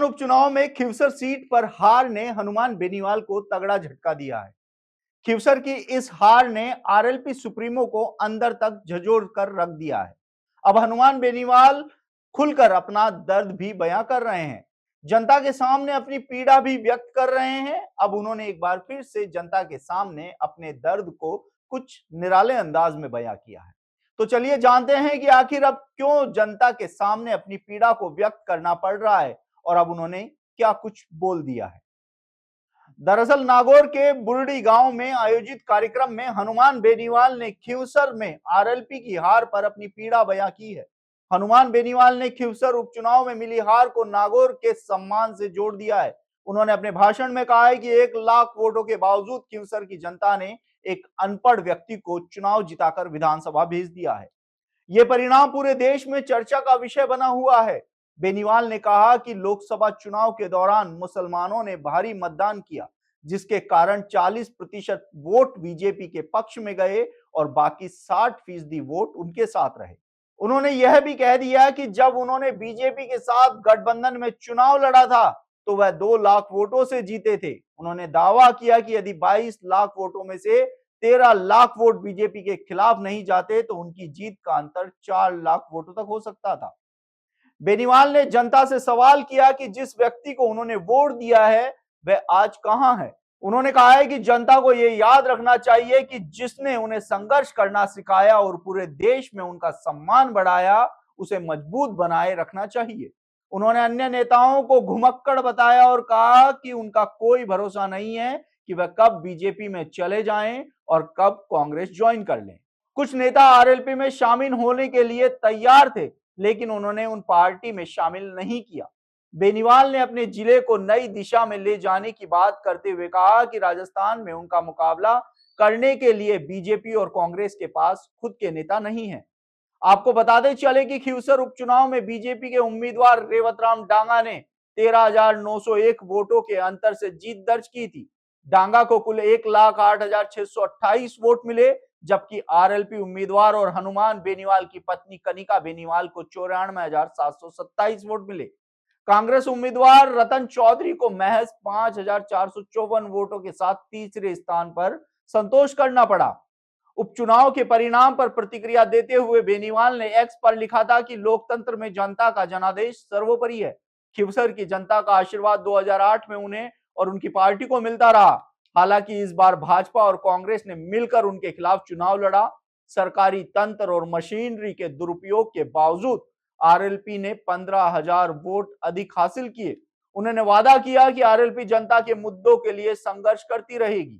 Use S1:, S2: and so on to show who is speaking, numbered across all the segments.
S1: राजस्थान उपचुनाव में खिवसर सीट पर हार ने हनुमान बेनीवाल को तगड़ा झटका दिया है। खिवसर की इस हार ने आरएलपी सुप्रीमो को अंदर तक झंझोड़ कर रख दिया है। अब हनुमान बेनीवाल खुलकर अपना दर्द भी बयां कर रहे हैं, जनता के सामने अपनी पीड़ा भी व्यक्त कर रहे हैं। अब उन्होंने एक बार फिर से जनता के सामने अपने दर्द को कुछ निराले अंदाज में बयां किया है। तो चलिए जानते हैं कि आखिर अब क्यों जनता के सामने अपनी पीड़ा को व्यक्त करना पड़ रहा है और अब उन्होंने क्या कुछ बोल दिया है। दरअसल नागौर के बुरडी गांव में आयोजित कार्यक्रम में हनुमान बेनीवाल ने खिवसर में आरएलपी की हार पर अपनी पीड़ा बयां की है। हनुमान बेनीवाल ने खिवसर उपचुनाव में मिली हार को नागौर के सम्मान से जोड़ दिया है। उन्होंने अपने भाषण में कहा है कि 1 लाख वोटों के बावजूद खिवसर की जनता ने एक अनपढ़ व्यक्ति को चुनाव जिताकर विधानसभा भेज दिया है। ये परिणाम पूरे देश में चर्चा का विषय बना हुआ है। बेनीवाल ने कहा कि लोकसभा चुनाव के दौरान मुसलमानों ने भारी मतदान किया, जिसके कारण 40% वोट बीजेपी के पक्ष में गए और बाकी 60% वोट उनके साथ रहे। उन्होंने यह भी कह दिया कि जब उन्होंने बीजेपी के साथ गठबंधन में चुनाव लड़ा था तो वह 2 लाख वोटों से जीते थे। उन्होंने दावा किया कि यदि 22 लाख वोटों में से 13 लाख वोट बीजेपी के खिलाफ नहीं जाते तो उनकी जीत का अंतर 4 लाख वोटों तक हो सकता था। बेनीवाल ने जनता से सवाल किया कि जिस व्यक्ति को उन्होंने वोट दिया है वह आज कहां है। उन्होंने कहा है कि जनता को यह याद रखना चाहिए कि जिसने उन्हें संघर्ष करना सिखाया और पूरे देश में उनका सम्मान बढ़ाया, उसे मजबूत बनाए रखना चाहिए। उन्होंने अन्य नेताओं को घुमक्कड़ बताया और कहा कि उनका कोई भरोसा नहीं है कि वह कब बीजेपी में चले जाएं और कब कांग्रेस ज्वाइन कर लें। कुछ नेता आरएलपी में शामिल होने के लिए तैयार थे, लेकिन उन्होंने उन पार्टी में शामिल नहीं किया। बेनीवाल ने अपने जिले को नई दिशा में ले जाने की बात करते हुए कहा कि राजस्थान में उनका मुकाबला करने के लिए बीजेपी और कांग्रेस के पास खुद के नेता नहीं है। आपको बताते चले कि खिवसर उपचुनाव में बीजेपी के उम्मीदवार रेवतराम डांगा ने 13,901 वोटों के अंतर से जीत दर्ज की थी। डांगा को कुल 1,08,628 वोट मिले, जबकि आरएलपी उम्मीदवार और हनुमान बेनीवाल की पत्नी कनिका बेनीवाल को 94,727 वोट मिले। कांग्रेस उम्मीदवार रतन चौधरी को महज 5,454 वोटों के साथ तीसरे स्थान पर संतोष करना पड़ा। उपचुनाव के परिणाम पर प्रतिक्रिया देते हुए बेनीवाल ने एक्स पर लिखा था कि लोकतंत्र में जनता का जनादेश सर्वोपरि है। खिवसर की जनता का आशीर्वाद 2008 में उन्हें और उनकी पार्टी को मिलता रहा। हालांकि इस बार भाजपा और कांग्रेस ने मिलकर उनके खिलाफ चुनाव लड़ा। सरकारी तंत्र और मशीनरी के दुरुपयोग के बावजूद आरएलपी ने 15,000 वोट अधिक हासिल किए। उन्होंने वादा किया कि आरएलपी जनता के मुद्दों के लिए संघर्ष करती रहेगी।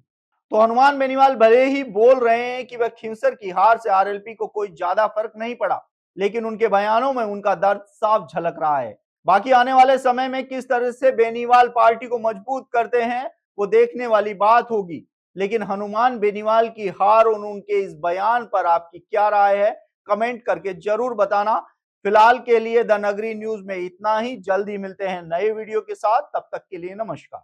S1: तो हनुमान बेनीवाल भले ही बोल रहे हैं कि वह खिवसर की हार से आरएलपी को कोई ज्यादा फर्क नहीं पड़ा, लेकिन उनके बयानों में उनका दर्द साफ झलक रहा है। बाकी आने वाले समय में किस तरह से बेनीवाल पार्टी को मजबूत करते हैं वो देखने वाली बात होगी। लेकिन हनुमान बेनीवाल की हार और उनके इस बयान पर आपकी क्या राय है, कमेंट करके जरूर बताना। फिलहाल के लिए द नगरी न्यूज में इतना ही। जल्द ही मिलते हैं नए वीडियो के साथ, तब तक के लिए नमस्कार।